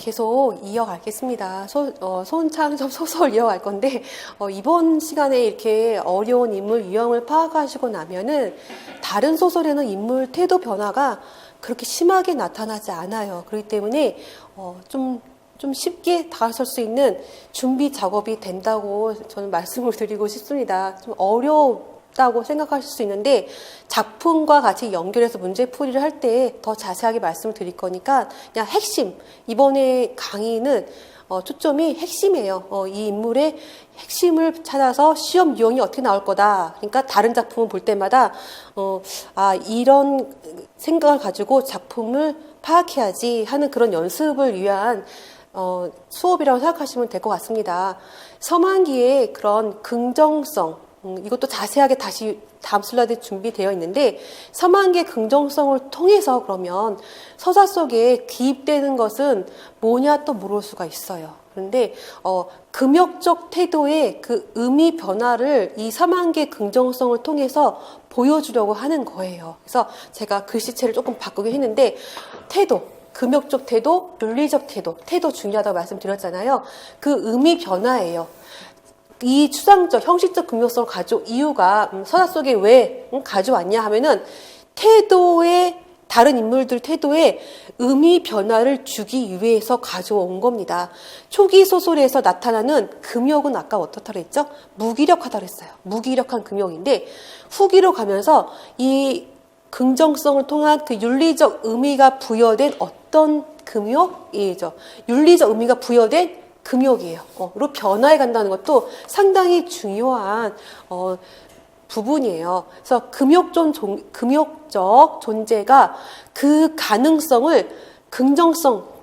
계속 이어가겠습니다. 손창섭 소설 이어갈 건데, 이번 시간에 이렇게 어려운 인물 유형을 파악하시고 나면은, 다른 소설에는 인물 태도 변화가 그렇게 심하게 나타나지 않아요. 그렇기 때문에, 좀 쉽게 다가설 수 있는 준비 작업이 된다고 저는 말씀을 드리고 싶습니다. 좀 어렵다고 생각하실 수 있는데 작품과 같이 연결해서 문제풀이를 할 때 더 자세하게 말씀을 드릴 거니까 그냥 핵심, 이번에 강의는 초점이 핵심이에요. 이 인물의 핵심을 찾아서 시험 유형이 어떻게 나올 거다. 그러니까 다른 작품을 볼 때마다 이런 생각을 가지고 작품을 파악해야지 하는 그런 연습을 위한 수업이라고 생각하시면 될 것 같습니다. 서만기의 그런 긍정성, 이것도 자세하게 다시 다음 슬라이드에 준비되어 있는데, 서만기의 긍정성을 통해서 그러면 서사 속에 기입되는 것은 뭐냐 또 물을 수가 있어요. 그런데 금욕적 태도의 그 의미 변화를 이 서만기의 긍정성을 통해서 보여주려고 하는 거예요. 그래서 제가 글씨체를 조금 바꾸긴 했는데, 태도, 금욕적 태도, 윤리적 태도 중요하다고 말씀드렸잖아요. 그 의미 변화예요. 이 추상적, 형식적 금욕성을 가져온 이유가 서사 속에 왜 가져왔냐 하면은 다른 인물들 태도에 의미 변화를 주기 위해서 가져온 겁니다. 초기 소설에서 나타나는 금욕은 아까 어떻다고 했죠? 무기력하다고 했어요. 무기력한 금욕인데, 후기로 가면서 이 긍정성을 통한 그 윤리적 의미가 부여된 어떤 금욕이죠. 윤리적 의미가 부여된 금욕이에요. 로 변화해 간다는 것도 상당히 중요한 부분이에요. 그래서 금욕적 존재가 그 가능성을 긍정성,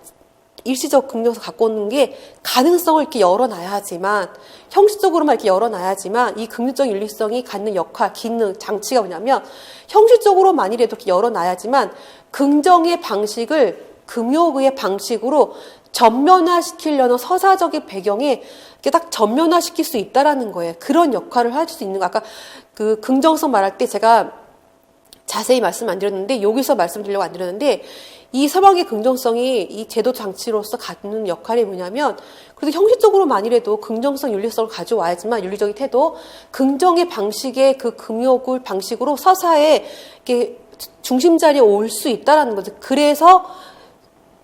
일시적 긍정성 갖고 오는 게 가능성을 이렇게 열어놔야지만, 형식적으로만 이렇게 열어놔야지만 이 긍정적 윤리성이 갖는 역할, 기능, 장치가 뭐냐면, 형식적으로만이라도 이렇게 열어놔야지만 긍정의 방식을 금욕의 방식으로 전면화시키려는 서사적인 배경에 이렇게 딱 전면화시킬 수 있다라는 거예요. 그런 역할을 할 수 있는 거. 아까 그 긍정성 말할 때 제가 자세히 말씀 안 드렸는데, 여기서 말씀드리려고 안 드렸는데, 이 서방의 긍정성이 이 제도 장치로서 갖는 역할이 뭐냐면, 그래도 형식적으로만이라도 긍정성, 윤리성을 가져와야지만, 윤리적인 태도, 긍정의 방식의 그 금욕을 방식으로 서사에 이렇게 중심 자리에 올 수 있다라는 거죠. 그래서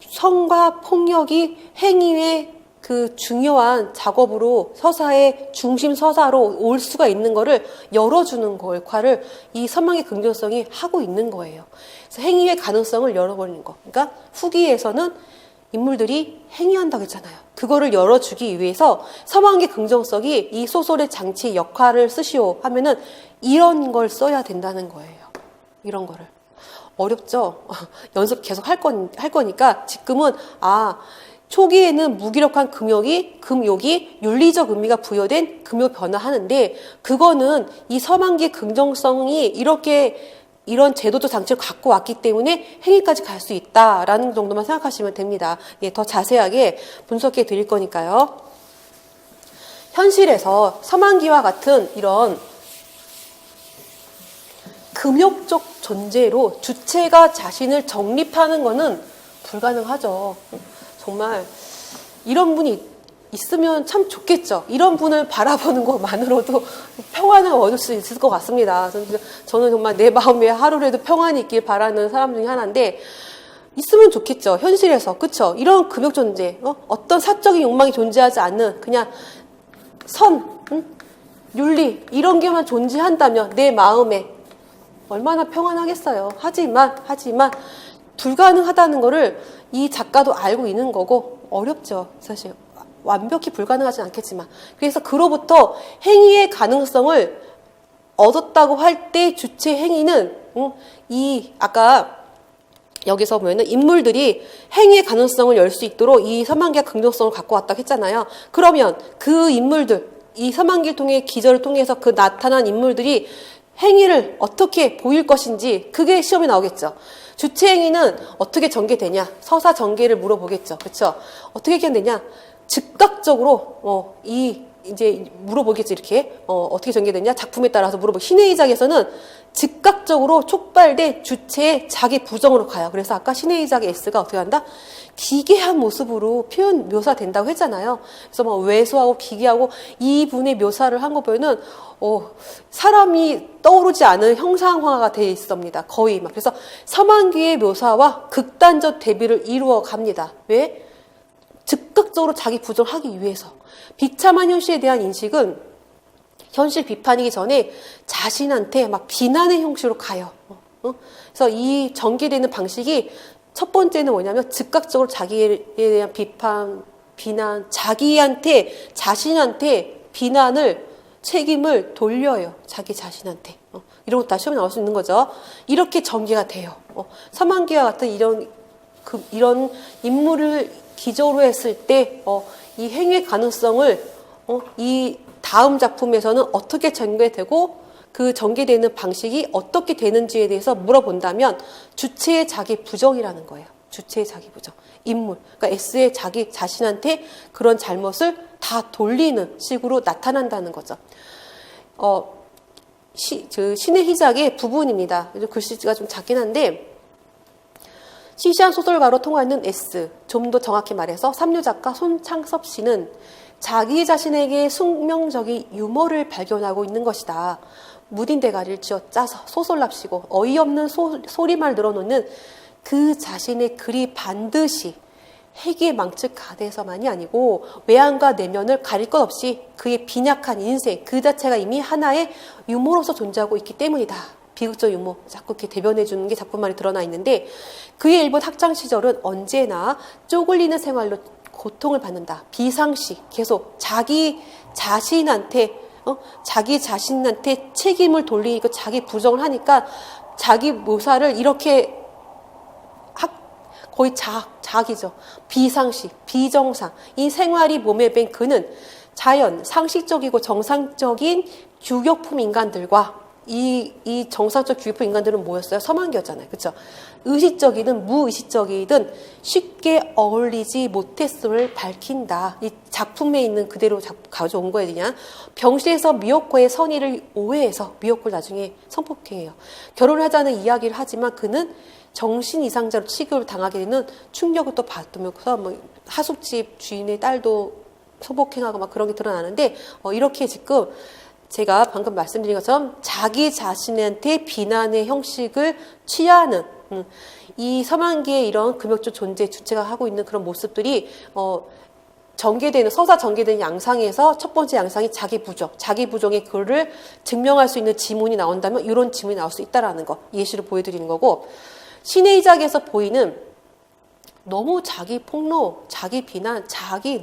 성과 폭력이 행위의 그 중요한 작업으로 서사의 중심 서사로 올 수가 있는 거를 열어주는 거 역할을 이 서방의 긍정성이 하고 있는 거예요. 그래서 행위의 가능성을 열어버리는 거. 그러니까 후기에서는 인물들이 행위한다고 했잖아요. 그거를 열어주기 위해서 서방의 긍정성이 이 소설의 장치 역할을 쓰시오 하면은 이런 걸 써야 된다는 거예요. 이런 거를. 어렵죠? 연습 계속 할 거니까 지금은 초기에는 무기력한 금욕이 윤리적 의미가 부여된 금욕 변화하는데, 그거는 이 서만기의 긍정성이 이런 제도적 장치를 갖고 왔기 때문에 행위까지 갈 수 있다라는 정도만 생각하시면 됩니다. 예, 더 자세하게 분석해 드릴 거니까요. 현실에서 서만기와 같은 이런 금욕적 존재로 주체가 자신을 정립하는 것은 불가능하죠. 정말 이런 분이 있으면 참 좋겠죠. 이런 분을 바라보는 것만으로도 평안을 얻을 수 있을 것 같습니다. 저는 정말 내 마음에 하루라도 평안이 있길 바라는 사람 중에 하나인데, 있으면 좋겠죠. 현실에서. 그쵸? 이런 금욕 존재, 어떤 사적인 욕망이 존재하지 않는 그냥 윤리 이런 게만 존재한다면 내 마음에 얼마나 평안하겠어요. 하지만 불가능하다는 거를 이 작가도 알고 있는 거고, 어렵죠. 사실 완벽히 불가능하진 않겠지만, 그래서 그로부터 행위의 가능성을 얻었다고 할 때 주체 행위는 아까 여기서 보면은 인물들이 행위의 가능성을 열 수 있도록 이 서만기가 긍정성을 갖고 왔다고 했잖아요. 그러면 그 인물들, 이 서만기를 통해 기절을 통해서 그 나타난 인물들이 행위를 어떻게 보일 것인지, 그게 시험에 나오겠죠. 주체 행위는 어떻게 전개되냐? 서사 전개를 물어보겠죠. 그렇죠? 어떻게 되냐? 즉각적으로 이 이제 물어보겠지, 이렇게. 어떻게 전개되냐? 작품에 따라서 물어보고. 신의 이작에서는 즉각적으로 촉발된 주체의 자기 부정으로 가요. 그래서 아까 신의 이작의 S가 어떻게 한다? 기괴한 모습으로 묘사된다고 했잖아요. 그래서 막 왜소하고 기괴하고 이분의 묘사를 한 거 보면은, 사람이 떠오르지 않은 형상화가 되어 있습니다. 거의 막. 그래서 서만기의 묘사와 극단적 대비를 이루어 갑니다. 왜? 즉각적으로 자기 부정을 하기 위해서. 비참한 현실에 대한 인식은 현실 비판이기 전에 자신한테 막 비난의 형식으로 가요. 그래서 이 전개되는 방식이 첫 번째는 뭐냐면 즉각적으로 자기에 대한 비난, 자신한테 비난을, 책임을 돌려요. 자기 자신한테. 이런 것도 다 시험에 나올 수 있는 거죠. 이렇게 전개가 돼요. 서만기와 같은 이런 인물을 기조로 했을 때, 이 행위의 가능성을, 이 다음 작품에서는 어떻게 전개되고 그 전개되는 방식이 어떻게 되는지에 대해서 물어본다면 주체의 자기 부정이라는 거예요. 주체의 자기 부정. 인물. 그러니까 S의 자기 자신한테 그런 잘못을 다 돌리는 식으로 나타난다는 거죠. 신의 희작의 부분입니다. 글씨가 좀 작긴 한데, 시시한 소설가로 통하는 S, 좀 더 정확히 말해서 삼류작가 손창섭 씨는 자기 자신에게 숙명적인 유머를 발견하고 있는 것이다. 무딘 대가리를 쥐어짜서 소설납시고 어이없는 소리만 늘어놓는 그 자신의 글이 반드시 핵의 망측 가대에서만이 아니고 외양과 내면을 가릴 것 없이 그의 빈약한 인생 그 자체가 이미 하나의 유머로서 존재하고 있기 때문이다. 비극적 유머 자꾸 이렇게 대변해 주는 게 작품만이 드러나 있는데, 그의 일본 학창 시절은 언제나 쪼글리는 생활로 고통을 받는다. 비상시 계속 자기 자신한테 책임을 돌리고 자기 부정을 하니까 자기 묘사를 이렇게 거의 자기죠. 비상시, 비정상. 이 생활이 몸에 밴 그는 자연, 상식적이고 정상적인 규격품 인간들과 이 정상적 규격품 인간들은 뭐였어요? 서만기였잖아요. 그렇죠? 의식적이든 무의식적이든 쉽게 어울리지 못했음을 밝힌다. 이 작품에 있는 그대로 가져온 거예요. 그냥 병실에서 미호코의 선의를 오해해서 미호코를 나중에 성폭행해요. 결혼을 하자는 이야기를 하지만 그는 정신 이상자로 취급을 당하게 되는 충격을 또 받으면서 뭐 하숙집 주인의 딸도 성폭행하고 막 그런 게 드러나는데, 이렇게 지금 제가 방금 말씀드린 것처럼 자기 자신한테 비난의 형식을 취하는 이 서만기의 이런 금욕적 존재 주체가 하고 있는 그런 모습들이 서사 전개되는 양상에서 첫 번째 양상이 자기 부정의 그를 증명할 수 있는 지문이 나온다면 이런 지문이 나올 수 있다라는 거 예시를 보여드리는 거고, 신의 이작에서 보이는 너무 자기 폭로, 자기 비난,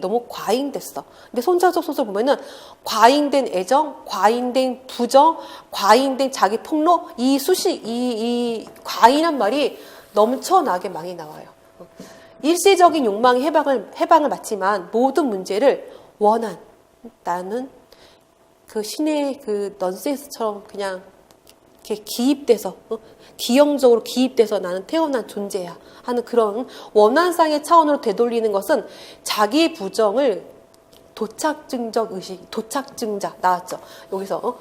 너무 과잉됐어. 근데 손창섭 소설 보면은 과잉된 애정, 과잉된 부정, 과잉된 자기 폭로, 이 과잉한 말이 넘쳐나게 많이 나와요. 일시적인 욕망의 해방을 맞지만 모든 문제를 나는 그 신의 그 넌센스처럼 그냥 이렇게 기형적으로 기입돼서 나는 태어난 존재야 하는 그런 원한상의 차원으로 되돌리는 것은 자기 부정을 도착증자 나왔죠. 여기서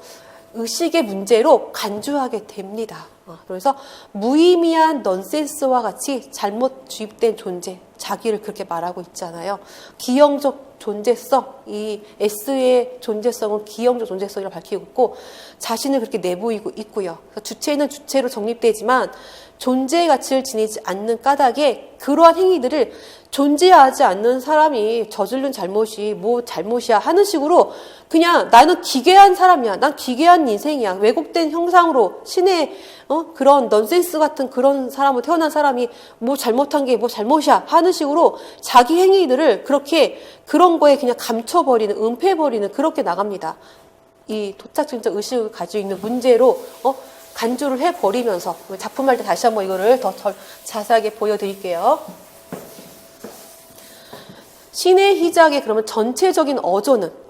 의식의 문제로 간주하게 됩니다. 그래서 무의미한 넌센스와 같이 잘못 주입된 존재, 자기를 그렇게 말하고 있잖아요. 기형적 존재성, 이 S의 존재성은 기형적 존재성이라고 밝히고 있고 자신을 그렇게 내보이고 있고요. 주체는 주체로 정립되지만 존재의 가치를 지니지 않는 까닭에 그러한 행위들을 존재하지 않는 사람이 저지른 잘못이 뭐 잘못이야 하는 식으로 그냥 나는 기괴한 사람이야. 난 기괴한 인생이야. 왜곡된 형상으로 신의 그런 넌센스 같은 그런 사람으로 태어난 사람이 뭐 잘못한 게 뭐 잘못이야 하는 식으로 자기 행위들을 그렇게 그런 거에 그냥 감춰버리는, 은폐해버리는 그렇게 나갑니다. 이 도착증적 의식을 가지고 있는 문제로 간주를 해버리면서 작품할 때 다시 한번 이거를 더 자세하게 보여드릴게요. 신의 희작의 그러면 전체적인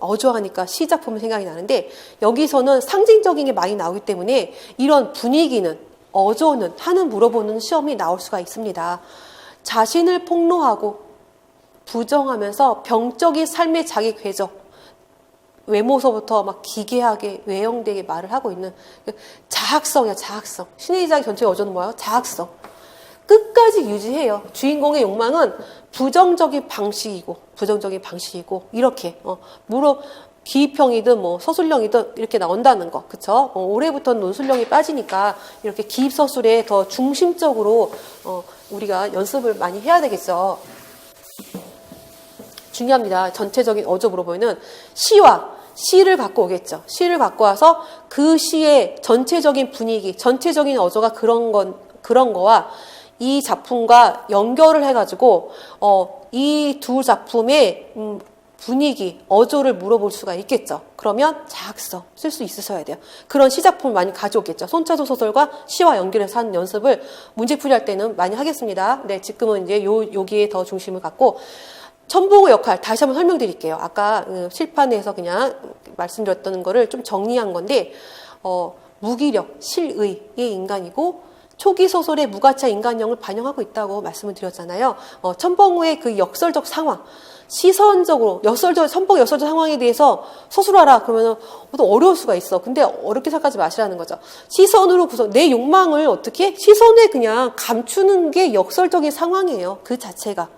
어조하니까 시작품은 생각이 나는데 여기서는 상징적인 게 많이 나오기 때문에 이런 분위기는 어조는 하는 물어보는 시험이 나올 수가 있습니다. 자신을 폭로하고 부정하면서 병적인 삶의 자기 궤적 외모서부터 막 기괴하게 외형되게 말을 하고 있는 자학성이야, 자학성. 신의 이자의 전체 어조는 뭐예요? 자학성. 끝까지 유지해요. 주인공의 욕망은 부정적인 방식이고 이렇게 기입형이든 뭐 서술형이든 이렇게 나온다는 거, 그쵸? 올해부터는 논술형이 빠지니까 이렇게 기입서술에 더 중심적으로 우리가 연습을 많이 해야 되겠죠. 중요합니다. 전체적인 어조 물어보면은 시를 갖고 오겠죠. 시를 갖고 와서 그 시의 전체적인 분위기, 전체적인 어조가 그런 거와 이 작품과 연결을 해가지고 이 두 작품의 분위기, 어조를 물어볼 수가 있겠죠. 그러면 자학성 쓸 수 있으셔야 돼요. 그런 시작품을 많이 가져오겠죠. 손차소 소설과 시와 연결해서 하는 연습을 문제풀이할 때는 많이 하겠습니다. 네, 지금은 이제 여기에 더 중심을 갖고 첨보의 역할 다시 한번 설명드릴게요. 아까 실판에서 그냥 말씀드렸던 거를 좀 정리한 건데 무기력, 실의의 인간이고 초기 소설의 무가치한 인간형을 반영하고 있다고 말씀을 드렸잖아요. 첨벙우의 그 역설적 상황, 시선적으로 첨벙 역설적 상황에 대해서 서술하라 그러면은 또 어려울 수가 있어. 근데 어렵게 생각하지 마시라는 거죠. 시선으로 내 욕망을 어떻게 시선에 그냥 감추는 게 역설적인 상황이에요. 그 자체가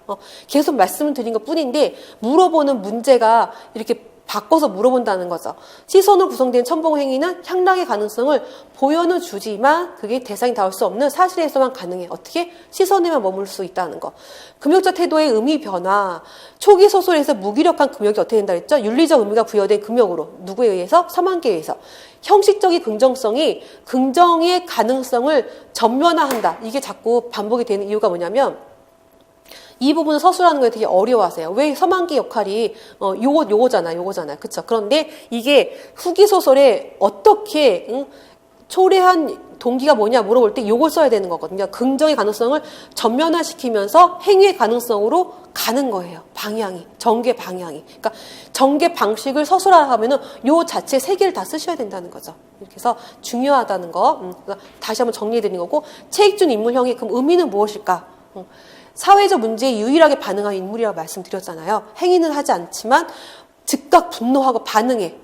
계속 말씀을 드린 것 뿐인데 물어보는 문제가 이렇게 바꿔서 물어본다는 거죠. 시선으로 구성된 첨벙 행위는 향락의 가능성을 보여는 주지만 그게 대상이 닿을 수 없는 사실에서만 가능해. 어떻게? 시선에만 머물 수 있다는 거. 금욕적 태도의 의미 변화. 초기 소설에서 무기력한 금욕이 어떻게 된다 그랬죠? 윤리적 의미가 부여된 금욕으로. 누구에 의해서? 서만기에 의해서. 형식적인 긍정성이 긍정의 가능성을 전면화한다. 이게 자꾸 반복이 되는 이유가 뭐냐면 이 부분을 서술하는 거에 되게 어려워하세요. 왜 서만기 역할이 요거잖아요. 그쵸? 그런데 이게 후기 소설에 어떻게 초래한 동기가 뭐냐 물어볼 때 요걸 써야 되는 거거든요. 긍정의 가능성을 전면화시키면서 행위의 가능성으로 가는 거예요. 방향이. 전개 방향이. 그러니까 전개 방식을 서술하라 하면은 요 자체 세 개를 다 쓰셔야 된다는 거죠. 이렇게 해서 중요하다는 거. 그러니까 다시 한번 정리해 드리는 거고 체익준 인물형의 그럼 의미는 무엇일까? 사회적 문제에 유일하게 반응하는 인물이라고 말씀드렸잖아요. 행위는 하지 않지만 즉각 분노하고 반응해.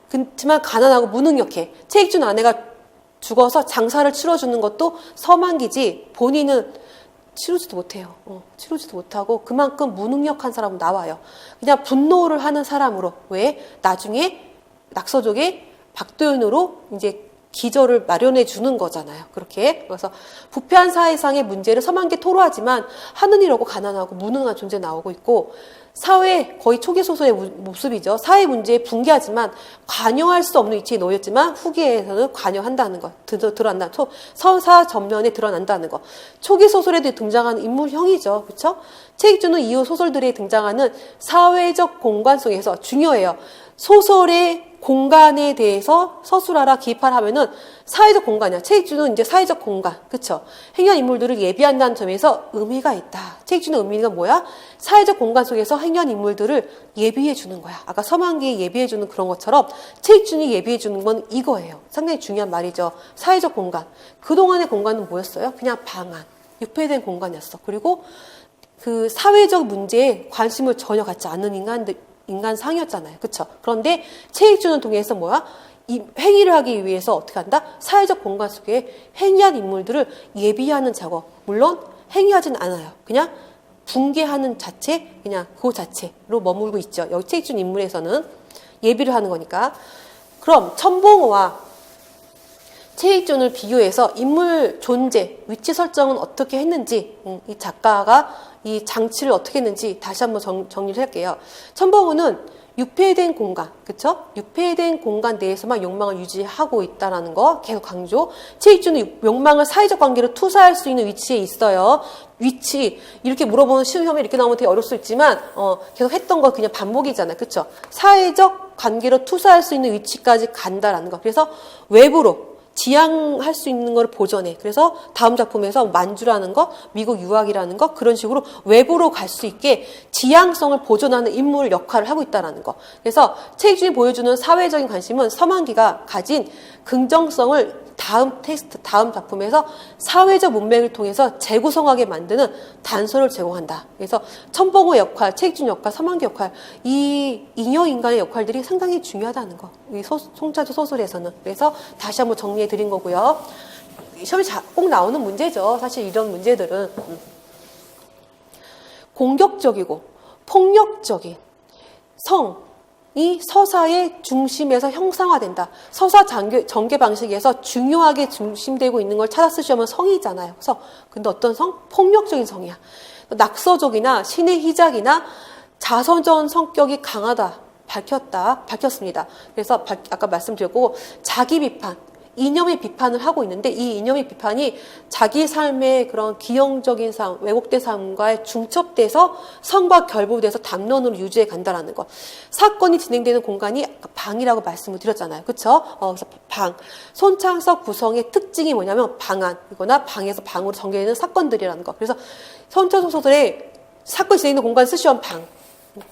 그렇지만 가난하고 무능력해. 체익준 아내가 죽어서 장사를 치러주는 것도 서만기지 본인은 치르지도 못해요. 치르지도 못하고 그만큼 무능력한 사람은 나와요. 그냥 분노를 하는 사람으로. 왜? 나중에 낙서족의 박도연으로 이제 기저를 마련해 주는 거잖아요. 그렇게. 그래서 부패한 사회상의 문제를 서만기 토로하지만 하는 일 없고 가난하고 무능한 존재 나오고 있고 사회 거의 초기 소설의 모습이죠. 사회 문제에 붕괴하지만 관여할 수 없는 위치에 놓였지만 후기에서는 관여한다는 것. 드러난다. 서사 전면에 드러난다는 것. 초기 소설에도 등장하는 인물형이죠. 그렇죠? 체익준은 이후 소설들에 등장하는 사회적 공간 속에서 중요해요. 소설의 공간에 대해서 서술하라, 기입하라 하면은 사회적 공간이야. 체익준은 이제 사회적 공간. 그쵸? 행위한 인물들을 예비한다는 점에서 의미가 있다. 체익준의 의미가 뭐야? 사회적 공간 속에서 행위한 인물들을 예비해 주는 거야. 아까 서만기에 예비해 주는 그런 것처럼 체익준이 예비해 주는 건 이거예요. 상당히 중요한 말이죠. 사회적 공간. 그동안의 공간은 뭐였어요? 그냥 방안. 유폐된 공간이었어. 그리고 그 사회적 문제에 관심을 전혀 갖지 않는 인간상이었잖아요. 그쵸? 그런데 체익준을 통해서 뭐야? 이 행위를 하기 위해서 어떻게 한다? 사회적 공간 속에 행위한 인물들을 예비하는 작업. 물론 행위하진 않아요. 그냥 붕괴하는 자체, 그냥 그 자체로 머물고 있죠. 여기 체익준 인물에서는 예비를 하는 거니까. 그럼 첨벙우와 체익준을 비교해서 인물 존재, 위치 설정은 어떻게 했는지, 이 작가가 이 장치를 어떻게 했는지 다시 한번 정리를 할게요. 첨벙우는 유폐된 공간, 그쵸? 유폐된 공간 내에서만 욕망을 유지하고 있다는 거 계속 강조. 체익준은 욕망을 사회적 관계로 투사할 수 있는 위치에 있어요. 위치, 이렇게 물어보는 시험에 이렇게 나오면 되게 어려울 수 있지만, 계속 했던 거 그냥 반복이잖아요. 그쵸? 사회적 관계로 투사할 수 있는 위치까지 간다라는 거. 그래서 외부로 지향할 수 있는 걸 보존해. 그래서 다음 작품에서 만주라는 거, 미국 유학이라는 거 그런 식으로 외부로 갈 수 있게 지향성을 보존하는 인물 역할을 하고 있다는 거. 그래서 체익준이 보여주는 사회적인 관심은 서만기가 가진 긍정성을 다음 테스트, 다음 작품에서 사회적 문맥을 통해서 재구성하게 만드는 단서를 제공한다. 그래서 첨벙어의 역할, 체익준 역할, 서만기 역할, 이 인여인간의 역할들이 상당히 중요하다는 거. 이 송차주 소설에서는. 그래서 다시 한번 정리해 드린 거고요. 시험에 꼭 나오는 문제죠. 사실 이런 문제들은. 공격적이고 폭력적인 성이 서사의 중심에서 형상화된다. 서사 전개 방식에서 중요하게 중심되고 있는 걸 찾아 쓰시면 성이잖아요. 성. 근데 어떤 성? 폭력적인 성이야. 낙서적이나 신의 희작이나 자서전 성격이 강하다. 밝혔습니다. 그래서 아까 말씀드렸고 자기 비판, 이념의 비판을 하고 있는데 이 이념의 비판이 자기 삶의 그런 기형적인 삶, 왜곡된 삶과의 중첩돼서 성과 결부돼서 담론으로 유지해 간다라는 것. 사건이 진행되는 공간이 방이라고 말씀을 드렸잖아요. 그렇죠? 그래서 방. 손창석 구성의 특징이 뭐냐면 방안이거나 방에서 방으로 전개되는 사건들이라는 것. 그래서 손창석 소설의 사건이 진행되는 공간 쓰시면 방.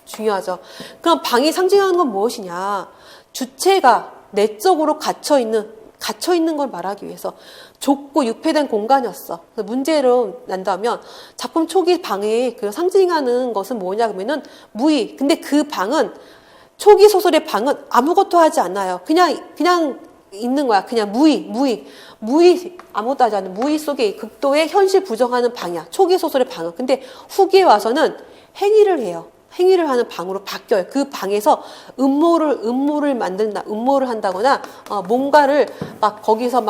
중요하죠. 그럼 방이 상징하는 건 무엇이냐? 주체가 내적으로 갇혀 있는 걸 말하기 위해서 좁고 유폐된 공간이었어. 문제로 난다면 작품 초기 방에 그 상징하는 것은 뭐냐 그러면은 무의. 근데 그 방은 초기 소설의 방은 아무것도 하지 않아요. 그냥 있는 거야. 그냥 무의 아무것도 하지 않는 무의 속에 극도의 현실 부정하는 방이야. 초기 소설의 방은. 근데 후기에 와서는 행위를 해요. 행위를 하는 방으로 바뀌어요. 그 방에서 음모를 만든다, 음모를 한다거나, 뭔가를 막 거기서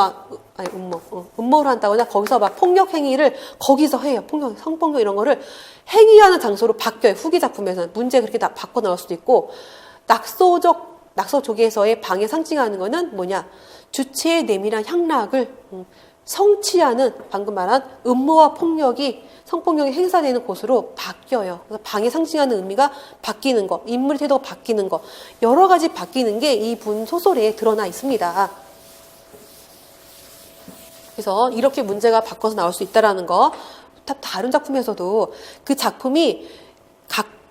음모를 한다거나, 거기서 막 폭력 행위를 거기서 해요. 성폭력 이런 거를 행위하는 장소로 바뀌어요. 후기 작품에서는. 문제 그렇게 다 바꿔 나올 수도 있고, 낙서족에서의 방에 상징하는 거는 뭐냐? 주체의 내밀한 향락을 성취하는 방금 말한 음모와 성폭력이 행사되는 곳으로 바뀌어요. 그래서 방에 상징하는 의미가 바뀌는 거, 인물의 태도가 바뀌는 거, 여러 가지 바뀌는 게 이 분 소설에 드러나 있습니다. 그래서 이렇게 문제가 바꿔서 나올 수 있다라는 거, 다른 작품에서도 그 작품이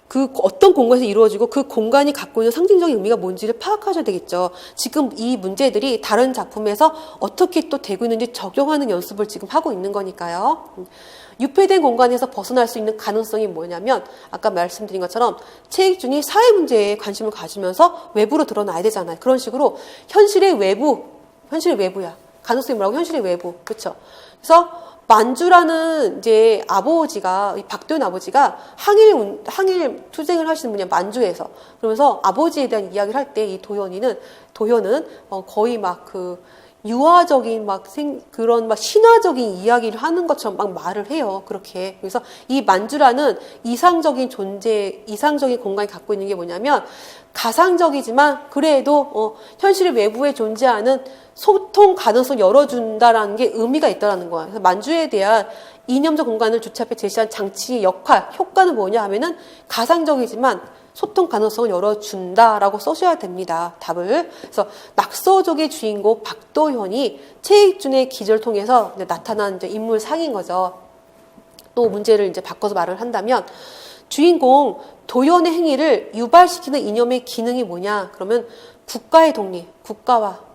그 어떤 공간에서 이루어지고 그 공간이 갖고 있는 상징적인 의미가 뭔지를 파악하셔야 되겠죠. 지금 이 문제들이 다른 작품에서 어떻게 또 되고 있는지 적용하는 연습을 지금 하고 있는 거니까요. 유폐된 공간에서 벗어날 수 있는 가능성이 뭐냐면 아까 말씀드린 것처럼 체익준이 사회 문제에 관심을 가지면서 외부로 드러나야 되잖아요. 그런 식으로 현실의 외부야. 가능성이 뭐라고? 현실의 외부. 그렇죠? 그래서 만주라는 이제 아버지가, 박도현 아버지가 항일 투쟁을 하시는 분이야, 만주에서. 그러면서 아버지에 대한 이야기를 할 때 이 도현은 거의 유화적인 그런 신화적인 이야기를 하는 것처럼 막 말을 해요. 그렇게. 그래서 이 만주라는 이상적인 공간이 갖고 있는 게 뭐냐면 가상적이지만 그래도 현실의 외부에 존재하는 소통 가능성을 열어준다라는 게 의미가 있다라는 거야. 그래서 만주에 대한 이념적 공간을 주체 앞에 제시한 장치의 효과는 뭐냐 하면은 가상적이지만 소통 가능성을 열어준다라고 써셔야 됩니다. 답을. 그래서 낙서족의 주인공 박도현이 체익준의 기절을 통해서 나타난 이제 인물 상인 거죠. 또 문제를 이제 바꿔서 말을 한다면 주인공 도현의 행위를 유발시키는 이념의 기능이 뭐냐? 그러면 국가의 독립, 국가와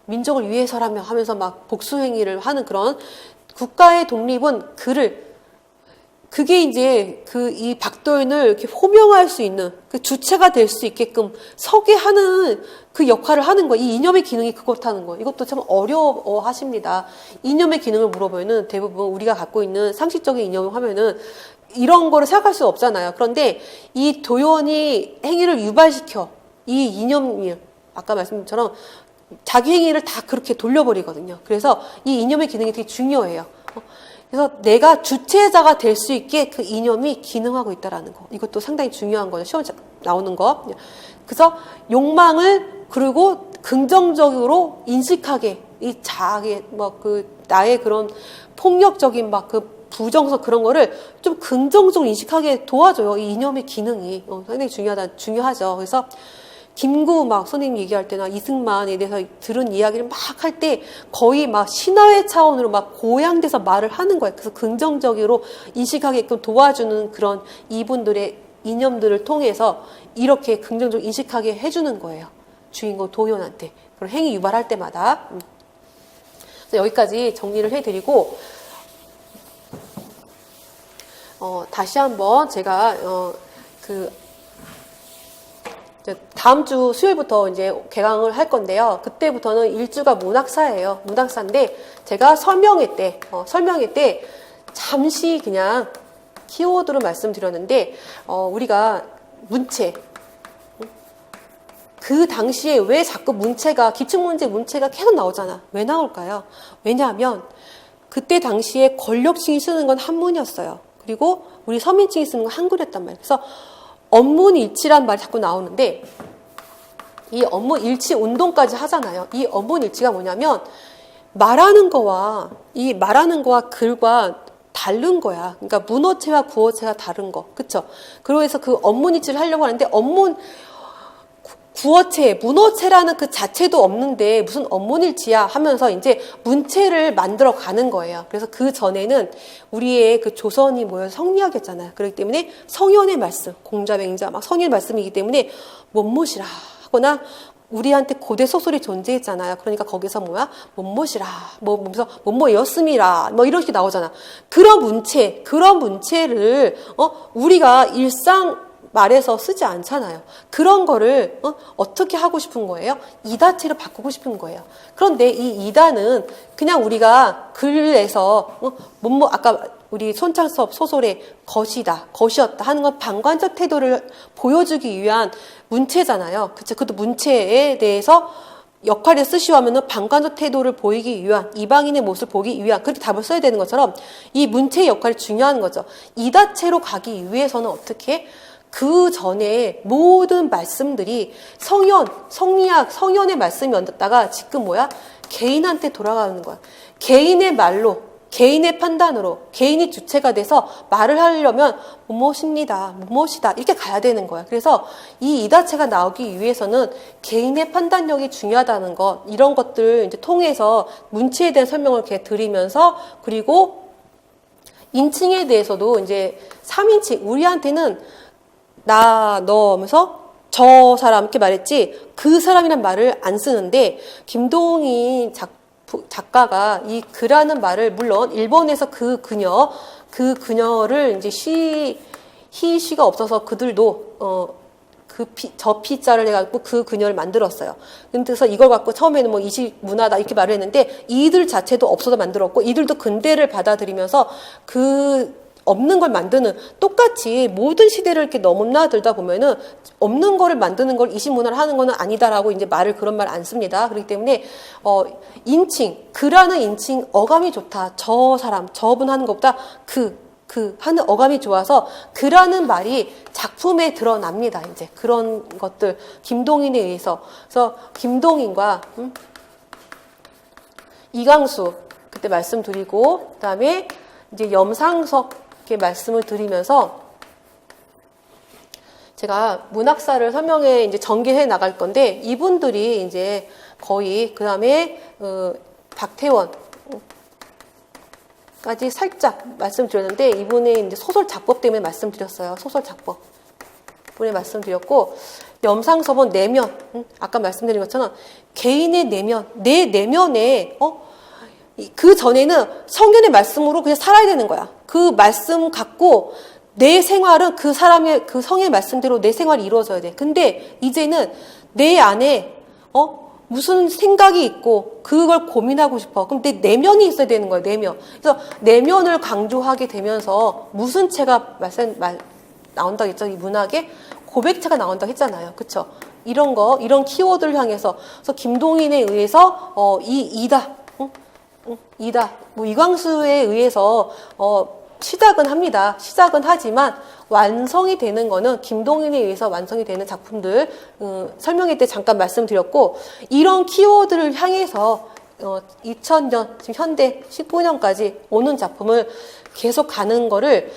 민족을 위해서라며 하면서 막 복수 행위를 하는 그런 국가의 독립은 그게 이제 이 박도현을 이렇게 호명할 수 있는 그 주체가 될 수 있게끔 서게 하는 그 역할을 하는 거예요. 이 이념의 기능이 그렇다는 거예요. 이것도 참 어려워 하십니다. 이념의 기능을 물어보면은 대부분 우리가 갖고 있는 상식적인 이념을 하면은 이런 거를 생각할 수 없잖아요. 그런데 이 도현이 행위를 유발시켜 이 이념이 아까 말씀드린 것처럼 자기 행위를 다 그렇게 돌려버리거든요. 그래서 이 이념의 기능이 되게 중요해요. 그래서 내가 주체자가 될 수 있게 그 이념이 기능하고 있다라는 거. 이것도 상당히 중요한 거죠. 시험에 나오는 거. 그래서 욕망을 그리고 긍정적으로 인식하게 이 자아의 나의 그런 폭력적인 부정성 그런 거를 좀 긍정적으로 인식하게 도와줘요. 이 이념의 기능이 상당히 중요하죠. 그래서 김구 선생님 얘기할 때나 이승만에 대해서 들은 이야기를 막 할 때 거의 신화의 차원으로 고양돼서 말을 하는 거예요. 그래서 긍정적으로 인식하게끔 도와주는 그런 이분들의 이념들을 통해서 이렇게 긍정적으로 인식하게 해주는 거예요. 주인공 도현한테. 그런 행위 유발할 때마다. 여기까지 정리를 해드리고, 다시 한번 제가, 다음 주 수요일부터 이제 개강을 할 건데요. 그때부터는 일주가 문학사예요. 문학사인데, 제가 설명회 때 잠시 그냥 키워드로 말씀드렸는데, 우리가 문체, 그 당시에 왜 자꾸 기출문제 문체가 계속 나오잖아. 왜 나올까요? 왜냐하면 그때 당시에 권력층이 쓰는 건 한문이었어요. 그리고 우리 서민층이 쓰는 건 한글이었단 말이에요. 그래서 언문일치란 말이 자꾸 나오는데, 이 언문일치 운동까지 하잖아요. 이 언문일치가 뭐냐면 말하는 거와 글과 다른 거야. 그러니까 문어체와 구어체가 다른 거. 그쵸? 그래서 그 언문일치를 하려고 하는데, 구어체, 문어체라는 그 자체도 없는데 무슨 언문일치야 하면서 이제 문체를 만들어 가는 거예요. 그래서 그 전에는 우리의 그 조선이 모여서 성리학이었잖아요. 그렇기 때문에 성현의 말씀, 공자맹자 막 성현의 말씀이기 때문에 못못이라 하거나, 우리한테 고대 소설이 존재했잖아요. 그러니까 거기서 못못이라, 못못이었음이라, 이렇게 나오잖아. 그런 문체를, 우리가 일상 말에서 쓰지 않잖아요. 그런 거를, 어떻게 하고 싶은 거예요? 이다체로 바꾸고 싶은 거예요. 그런데 이 이다는 그냥 우리가 글에서, 아까 우리 손창섭 소설의 것이었다 하는 건 방관적 태도를 보여주기 위한 문체잖아요. 그쵸? 그것도 문체에 대해서 역할을 쓰시오 하면은 방관적 태도를 보이기 위한, 이방인의 모습을 보기 위한, 그렇게 답을 써야 되는 것처럼 이 문체의 역할이 중요한 거죠. 이다체로 가기 위해서는 어떻게? 그 전에 모든 말씀들이 성현의 말씀이 얹었다가 지금 개인한테 돌아가는 거야. 개인의 말로, 개인의 판단으로, 개인이 주체가 돼서 말을 하려면 무엇이다 이렇게 가야 되는 거야. 그래서 이 이다체가 나오기 위해서는 개인의 판단력이 중요하다는 것, 이런 것들 이제 통해서 문체에 대한 설명을 이렇게 드리면서, 그리고 인칭에 대해서도 이제 3인칭, 우리한테는 나, 너 하면서 저 사람 이렇게 말했지, 그 사람이란 말을 안 쓰는데, 김동인 작가가 이 그라는 말을, 물론 일본에서 그 그녀를 이제 시가 없어서 그들도 저 피자를 해갖고 그 그녀를 만들었어요. 그래서 이걸 갖고 처음에는 이식 문화다 이렇게 말을 했는데, 이들 자체도 없어서 만들었고, 이들도 근대를 받아들이면서 없는 걸 만드는, 똑같이 모든 시대를 이렇게 넘나들다 보면은 없는 거를 만드는 걸 이식문화를 하는 거는 아니다라고 이제 그런 말 안 씁니다. 그렇기 때문에 인칭, 그라는 인칭 어감이 좋다. 저 사람, 저분 하는 것보다 그 하는 어감이 좋아서 그라는 말이 작품에 드러납니다. 이제 그런 것들 김동인에 의해서. 그래서 김동인과 이광수 그때 말씀드리고, 그다음에 이제 염상석 말씀을 드리면서 제가 문학사를 설명해 이제 전개해 나갈 건데, 이분들이 이제 거의 그 다음에 박태원까지 살짝 말씀드렸는데, 이분의 이제 소설 작법 때문에 말씀드렸어요. 소설 작법 때문에 말씀드렸고, 염상섭은 내면, 아까 말씀드린 것처럼 개인의 내면, 내 내면에 그 전에는 성현의 말씀으로 그냥 살아야 되는 거야. 그 말씀 갖고 내 생활은 그 성의 말씀대로 내 생활이 이루어져야 돼. 근데 이제는 내 안에 무슨 생각이 있고 그걸 고민하고 싶어. 그럼 내 내면이 있어야 되는 거야. 내면. 그래서 내면을 강조하게 되면서 무슨 체가 나온다고 했죠? 이 문학에 고백체가 나온다고 했잖아요. 그쵸? 이런 키워드를 향해서. 그래서 김동인에 의해서 이광수에 의해서 시작은 합니다. 시작은 하지만 완성이 되는 거는 김동인에 의해서 완성이 되는 작품들 설명회 때 잠깐 말씀드렸고, 이런 키워드를 향해서 2000년 지금 현대 19년까지 오는 작품을 계속 가는 거를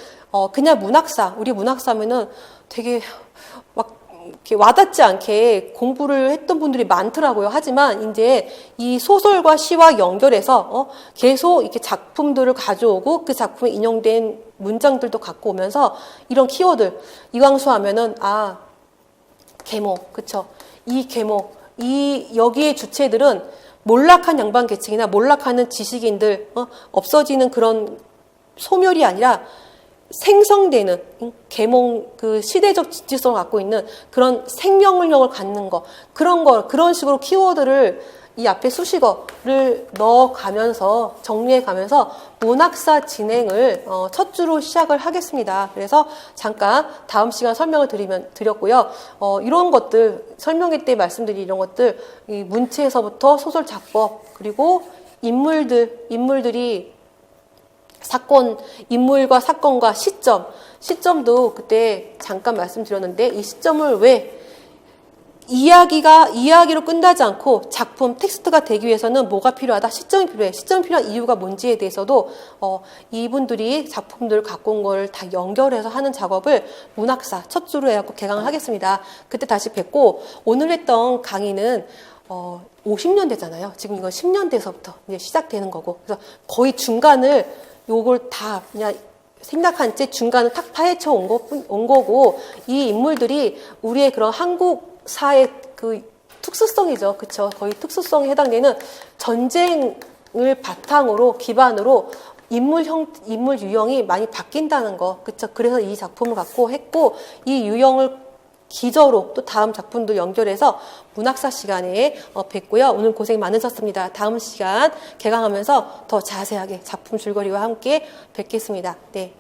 그냥 우리 문학사면은 되게 막 이렇게 와닿지 않게 공부를 했던 분들이 많더라고요. 하지만 이제 이 소설과 시와 연결해서 계속 이렇게 작품들을 가져오고 그 작품에 인용된 문장들도 갖고 오면서 이런 키워드, 이광수 하면은 계목, 그쵸? 이 계목, 여기의 주체들은 몰락한 양반 계층이나 몰락하는 지식인들, 없어지는 그런 소멸이 아니라 생성되는 그 시대적 지질성을 갖고 있는 그런 생명력을 갖는 거, 그런 식으로 키워드를 이 앞에 수식어를 넣어가면서 정리해가면서 문학사 진행을 첫 주로 시작을 하겠습니다. 그래서 잠깐 다음 시간 설명을 드렸고요. 이런 것들 설명회 때 말씀드린 이런 것들, 이 문체에서부터 소설 작법, 그리고 인물들이 인물과 사건과 시점도 그때 잠깐 말씀드렸는데, 이 시점을 왜 이야기로 끝나지 않고 작품, 텍스트가 되기 위해서는 뭐가 필요하다? 시점이 필요해. 시점이 필요한 이유가 뭔지에 대해서도 이분들이 작품들을 갖고 온 걸 다 연결해서 하는 작업을 문학사 첫 주로 해갖고 개강을 하겠습니다. 그때 다시 뵙고, 오늘 했던 강의는 50년대잖아요. 지금 이건 10년대에서부터 이제 시작되는 거고, 그래서 거의 중간을 요걸 다 그냥 생각한 채 중간을 탁 파헤쳐 온 거고, 이 인물들이 우리의 그런 한국사의 그 특수성이죠. 그쵸? 거의 특수성에 해당되는 전쟁을 기반으로 인물 유형이 많이 바뀐다는 거. 그쵸? 그래서 이 작품을 갖고 했고, 이 유형을 기저로 또 다음 작품도 연결해서 문학사 시간에 뵙고요. 오늘 고생 많으셨습니다. 다음 시간 개강하면서 더 자세하게 작품 줄거리와 함께 뵙겠습니다. 네.